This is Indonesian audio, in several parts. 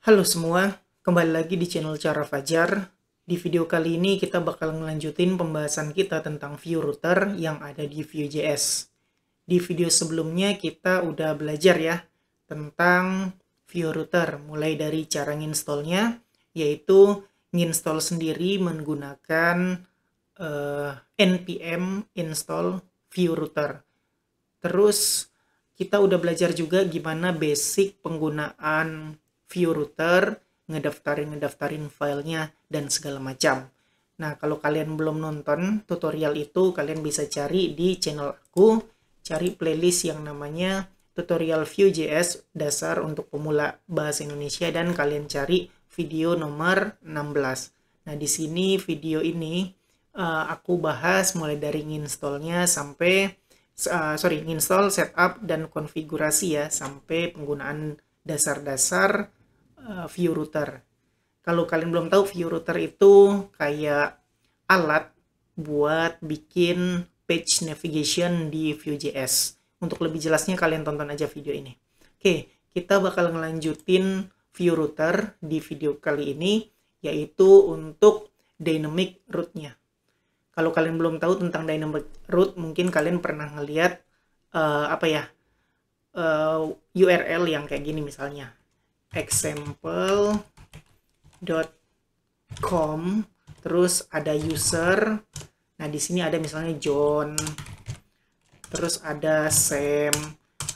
Halo semua, kembali lagi di channel Cara Fajar. Di video kali ini kita bakal ngelanjutin pembahasan kita tentang view router yang ada di Vue.js. Di video sebelumnya kita udah belajar ya tentang view router, mulai dari cara nginstallnya, yaitu nginstall sendiri menggunakan npm install view router. Terus kita udah belajar juga gimana basic penggunaan view router, ngedaftarin filenya, dan segala macam. Nah, kalau kalian belum nonton tutorial itu, kalian bisa cari di channel aku, cari playlist yang namanya tutorial Vue.js dasar untuk pemula bahasa Indonesia, dan kalian cari video nomor 16. Nah, di sini video ini aku bahas mulai dari nginstallnya sampai install, setup, dan konfigurasi ya, sampai penggunaan dasar-dasar view router. Kalau kalian belum tahu, view router itu kayak alat buat bikin page navigation di Vue.js. Untuk lebih jelasnya kalian tonton aja video ini. Oke, kita bakal ngelanjutin view router di video kali ini, yaitu untuk dynamic route-nya. Kalau kalian belum tahu tentang dynamic route, mungkin kalian pernah ngeliat URL yang kayak gini misalnya, example.com, terus ada user. Nah, di sini ada misalnya John, terus ada Sam,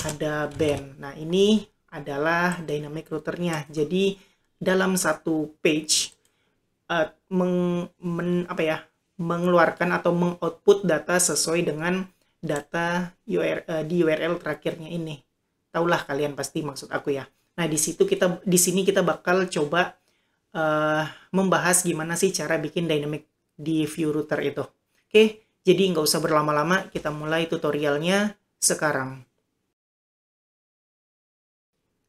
ada Ben. Nah, ini adalah dynamic routernya. Jadi dalam satu page mengeluarkan atau mengoutput data sesuai dengan data di URL terakhirnya ini. Taulah kalian pasti maksud aku ya. Nah, di sini kita bakal coba membahas gimana sih cara bikin dynamic di view router itu. Oke, jadi nggak usah berlama-lama, kita mulai tutorialnya sekarang.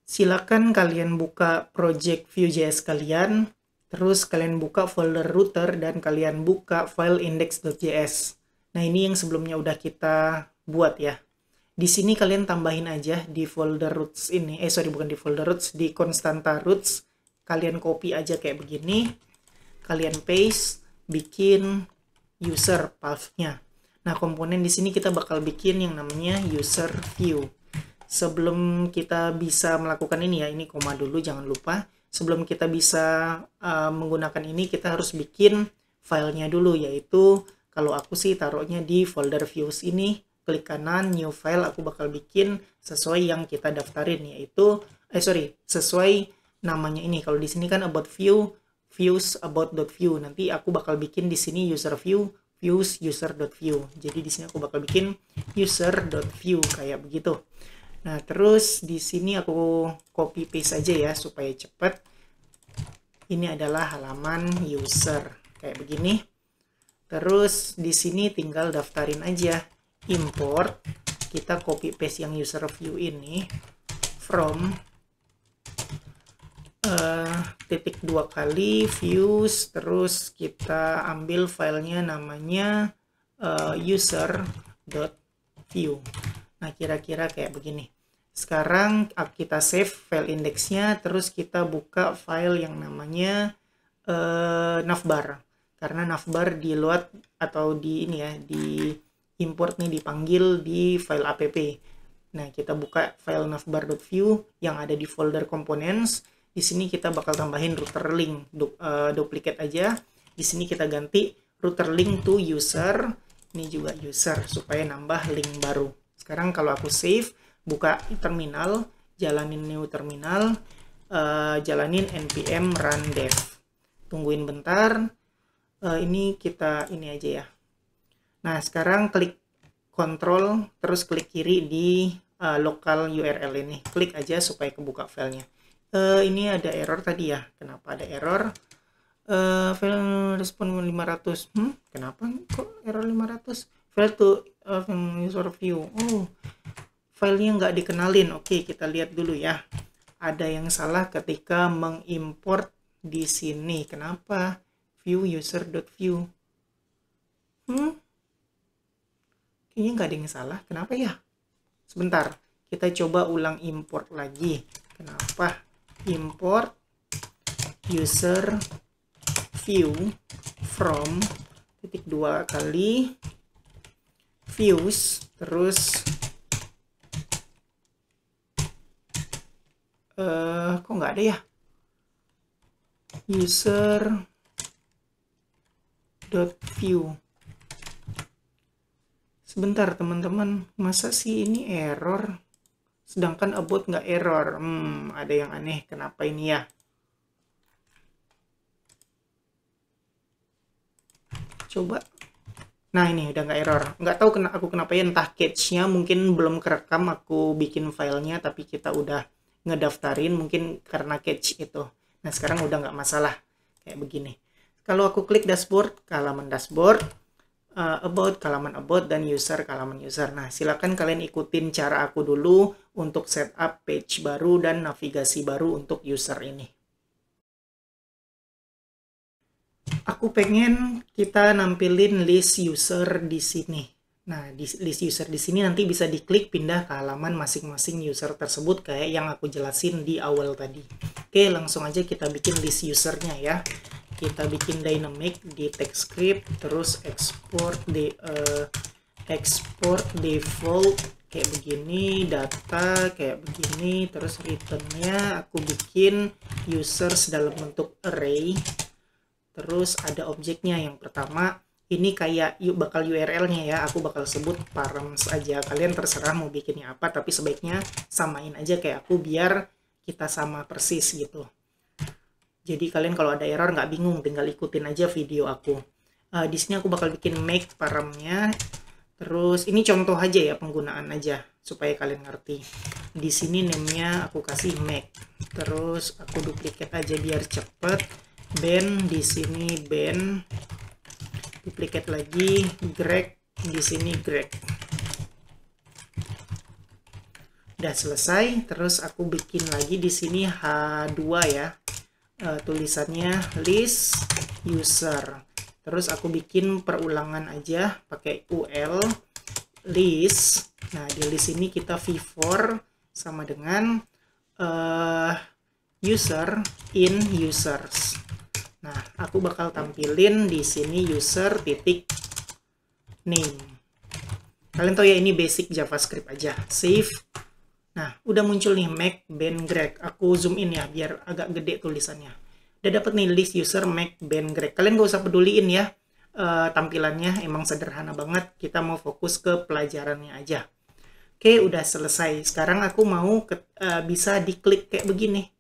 Silakan kalian buka project Vue.js kalian, terus kalian buka folder router, dan kalian buka file index.js. Nah, ini yang sebelumnya udah kita buat ya. Di sini kalian tambahin aja di folder roots ini, bukan di folder roots, di constanta roots. Kalian copy aja kayak begini, kalian paste, bikin user path-nya. Nah, komponen di sini kita bakal bikin yang namanya user view. Sebelum kita bisa melakukan ini ya, ini koma dulu, jangan lupa. Sebelum kita bisa menggunakan ini, kita harus bikin filenya dulu, yaitu kalau aku sih taruhnya di folder views ini. Klik kanan, new file, aku bakal bikin sesuai yang kita daftarin, yaitu sesuai namanya ini. Kalau di sini kan about view, views about.view. Nanti aku bakal bikin di sini user view, views user.view. Jadi di sini aku bakal bikin user.view kayak begitu. Nah, terus di sini aku copy paste aja ya supaya cepat. Ini adalah halaman user kayak begini. Terus di sini tinggal daftarin aja, import, kita copy paste yang user view ini from titik 2 kali views, terus kita ambil filenya namanya user.view. Nah, kira-kira kayak begini. Sekarang kita save file indexnya, terus kita buka file yang namanya navbar. Karena navbar di load atau di ini ya, di import nih, dipanggil di file app. Nah, kita buka file navbar.view yang ada di folder components. Di sini kita bakal tambahin router link, duplicate aja. Di sini kita ganti router link to user, ini juga user, supaya nambah link baru. Sekarang kalau aku save, buka terminal, jalanin new terminal, jalanin npm run dev. Tungguin bentar. Ini aja ya. Nah, sekarang klik control, terus klik kiri di local URL ini. Klik aja supaya kebuka filenya. Ini ada error tadi ya. Kenapa ada error? File respon 500. Kenapa kok error 500? File to user view. Oh, filenya nggak dikenalin. Oke, kita lihat dulu ya. Ada yang salah ketika mengimport di sini. Kenapa? View user.view. Kayaknya nggak ada yang salah. Kenapa ya? Sebentar, kita coba ulang import lagi. Kenapa? Import user view from titik 2 kali views, terus kok nggak ada ya, user dot view. Sebentar teman-teman, masa sih ini error sedangkan about nggak error? Ada yang aneh, kenapa ini ya? Coba. Nah, ini udah nggak error. Nggak tahu kenapa ya, entah cache-nya mungkin belum kerekam aku bikin filenya, tapi kita udah ngedaftarin, mungkin karena cache itu. Nah, sekarang udah nggak masalah kayak begini. Kalau aku klik dashboard, ke halaman dashboard, about, ke halaman about, dan user, ke halaman user. Nah, silakan kalian ikutin cara aku dulu untuk setup page baru dan navigasi baru untuk user ini. Aku pengen kita nampilin list user di sini. Nah, di list user di sini nanti bisa diklik pindah ke halaman masing-masing user tersebut kayak yang aku jelasin di awal tadi. Oke, langsung aja kita bikin list usernya ya. Kita bikin dynamic di TypeScript, terus export default kayak begini, data kayak begini, terus returnnya aku bikin users dalam bentuk array. Terus ada objeknya yang pertama, ini kayak bakal URL-nya ya, aku bakal sebut params aja. Kalian terserah mau bikinnya apa, tapi sebaiknya samain aja kayak aku biar kita sama persis gitu. Jadi kalian kalau ada error nggak bingung, tinggal ikutin aja video aku. Di sini aku bakal bikin make paramnya. Terus ini contoh aja ya, penggunaan aja supaya kalian ngerti. Di sini name-nya aku kasih make. Terus aku duplicate aja biar cepet. Ben di sini Ben, duplicate lagi, Greg di sini Greg. Udah selesai. Terus aku bikin lagi di sini H2 ya, tulisannya list user. Terus aku bikin perulangan aja pakai UL list. Nah, di list ini kita v4 sama dengan user in users. Nah, aku bakal tampilin di sini user titik name. Kalian tahu ya, ini basic JavaScript aja. Save. Nah, udah muncul nih Mac Ben Greg. Aku zoom in ya biar agak gede tulisannya. Udah dapet nih list user Mac Ben Greg. Kalian gak usah peduliin ya tampilannya, emang sederhana banget. Kita mau fokus ke pelajarannya aja. Oke, udah selesai. Sekarang aku mau bisa diklik kayak begini.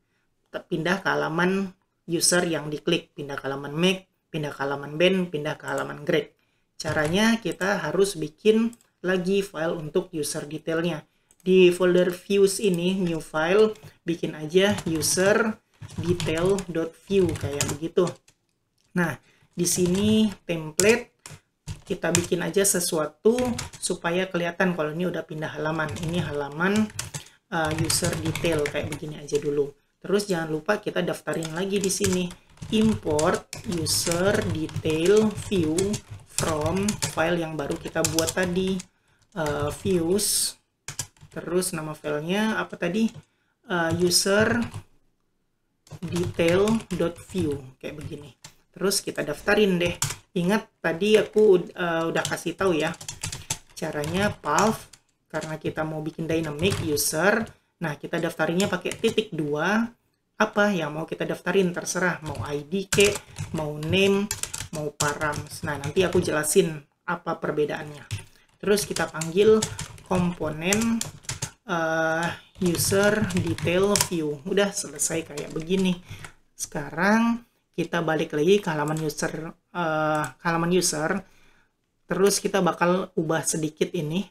Pindah ke halaman user yang diklik, pindah ke halaman Mac, pindah ke halaman Ben, pindah ke halaman Greg. Caranya kita harus bikin lagi file untuk user detailnya. Di folder views ini, new file, bikin aja user detail.view kayak begitu. Nah, di sini template, kita bikin aja sesuatu supaya kelihatan kalau ini udah pindah halaman. Ini halaman user detail kayak begini aja dulu. Terus jangan lupa kita daftarin lagi di sini. Import user detail view from file yang baru kita buat tadi. Views. Terus nama filenya apa tadi? User detail.view kayak begini. Terus kita daftarin deh. Ingat tadi aku udah kasih tahu ya. Caranya path, karena kita mau bikin dynamic user. Nah, kita daftarinnya pakai titik 2. Apa yang mau kita daftarin? Terserah. Mau ID ke, mau name, mau params. Nah, nanti aku jelasin apa perbedaannya. Terus kita panggil komponen user detail view. Udah selesai kayak begini. Sekarang kita balik lagi ke halaman user. Terus kita bakal ubah sedikit ini.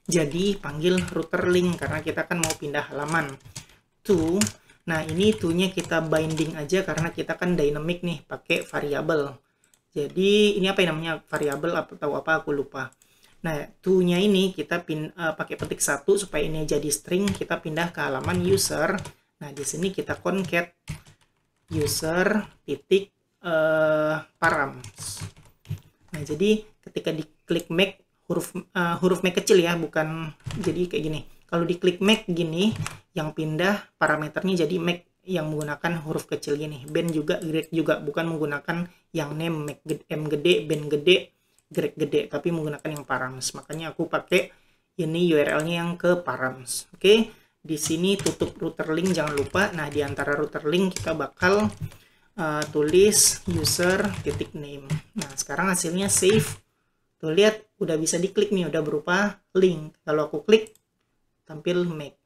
Jadi panggil router link karena kita kan mau pindah halaman. To. Nah, ini to-nya kita binding aja karena kita kan dynamic nih, pakai variabel. Jadi ini apa yang namanya variabel atau apa aku lupa. Nah, to-nya ini kita pakai petik 1 supaya ini jadi string, kita pindah ke halaman user. Nah, di sini kita concat user titik params. Nah, jadi ketika diklik make, huruf make kecil ya, bukan jadi kayak gini. Kalau diklik make gini, yang pindah parameternya jadi make yang menggunakan huruf kecil gini. Ben juga, grade juga, bukan menggunakan yang name, M gede, ben gede, grade gede, tapi menggunakan yang params. Makanya aku pakai ini URL-nya yang ke params. Oke, di sini tutup router link jangan lupa. Nah, di antara router link kita bakal tulis user titik name. Nah, sekarang hasilnya save. Tuh lihat, udah bisa diklik nih, udah berupa link. Kalau aku klik, tampil make.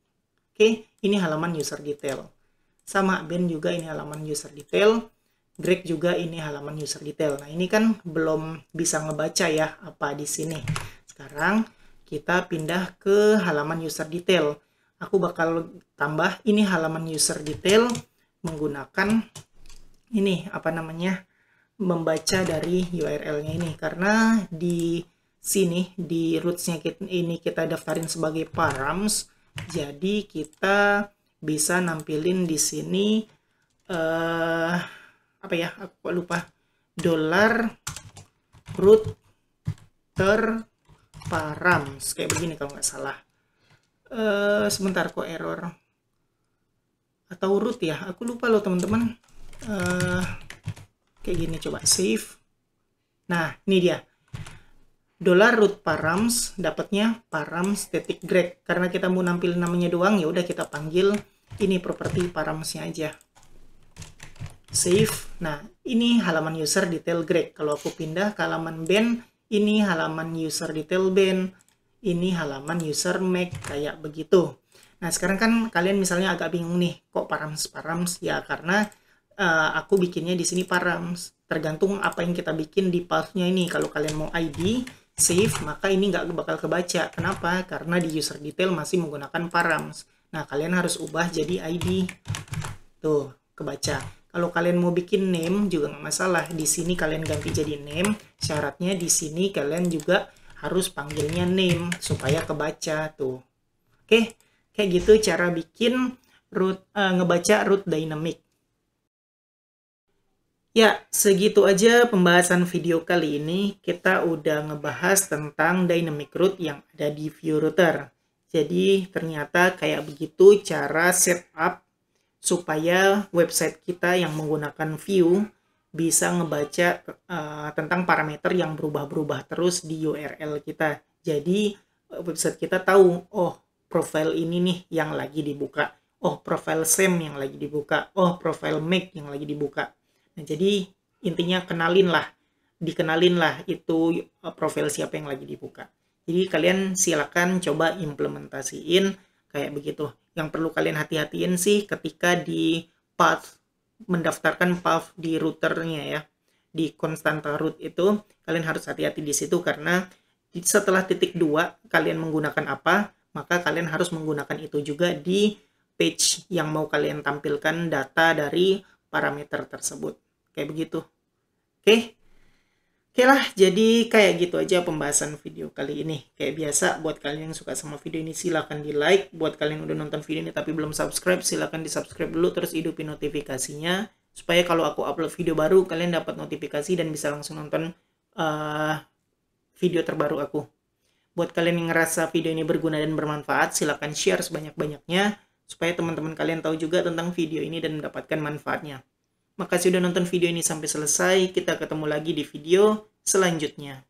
Oke, ini halaman user detail. Sama Ben juga ini halaman user detail. Greg juga ini halaman user detail. Nah, ini kan belum bisa ngebaca ya apa di sini. Sekarang kita pindah ke halaman user detail. Aku bakal tambah ini halaman user detail menggunakan ini apa namanya? Membaca dari URL-nya ini, karena di sini di roots-nya ini kita daftarin sebagai params, jadi kita bisa nampilin di sini apa ya, aku lupa, $router params kayak begini kalau nggak salah. Sebentar kok error atau root ya, aku lupa loh teman-teman. Kayak gini, coba save. Nah, ini dia. $root params, dapatnya params.greg. Karena kita mau nampil namanya doang, ya udah kita panggil ini properti paramsnya aja. Save. Nah, ini halaman user detail greg. Kalau aku pindah ke halaman Ben, ini halaman user detail Ben. Ini halaman user Mac, kayak begitu. Nah, sekarang kan kalian misalnya agak bingung nih, kok params? Ya, karena aku bikinnya di sini params. Tergantung apa yang kita bikin di path-nya ini. Kalau kalian mau ID, save, maka ini nggak bakal kebaca. Kenapa? Karena di user detail masih menggunakan params. Nah, kalian harus ubah jadi ID. Tuh, kebaca. Kalau kalian mau bikin name juga nggak masalah. Di sini kalian ganti jadi name. Syaratnya di sini kalian juga harus panggilnya name supaya kebaca tuh. Oke, kayak gitu cara bikin root ngebaca root dynamic. Ya, segitu aja pembahasan video kali ini. Kita udah ngebahas tentang dynamic root yang ada di view router. Jadi, ternyata kayak begitu cara setup supaya website kita yang menggunakan view bisa ngebaca tentang parameter yang berubah-berubah terus di URL kita. Jadi, website kita tahu, oh, profile ini nih yang lagi dibuka. Oh, profile SEM yang lagi dibuka. Oh, profile Mac yang lagi dibuka. Nah, jadi intinya dikenalin lah itu profil siapa yang lagi dibuka. Jadi kalian silakan coba implementasiin kayak begitu. Yang perlu kalian hati-hatiin sih ketika di path, mendaftarkan path di routernya ya. Di konstanta root itu kalian harus hati-hati di situ, karena setelah titik 2 kalian menggunakan apa, maka kalian harus menggunakan itu juga di page yang mau kalian tampilkan data dari parameter tersebut. Kayak begitu. Oke lah, jadi kayak gitu aja pembahasan video kali ini. Kayak biasa, buat kalian yang suka sama video ini silahkan di like. Buat kalian yang udah nonton video ini tapi belum subscribe, silahkan di subscribe dulu, terus hidupin notifikasinya, supaya kalau aku upload video baru kalian dapat notifikasi dan bisa langsung nonton video terbaru aku. Buat kalian yang ngerasa video ini berguna dan bermanfaat, silahkan share sebanyak-banyaknya supaya teman-teman kalian tahu juga tentang video ini dan mendapatkan manfaatnya. Makasih udah nonton video ini sampai selesai. Kita ketemu lagi di video selanjutnya.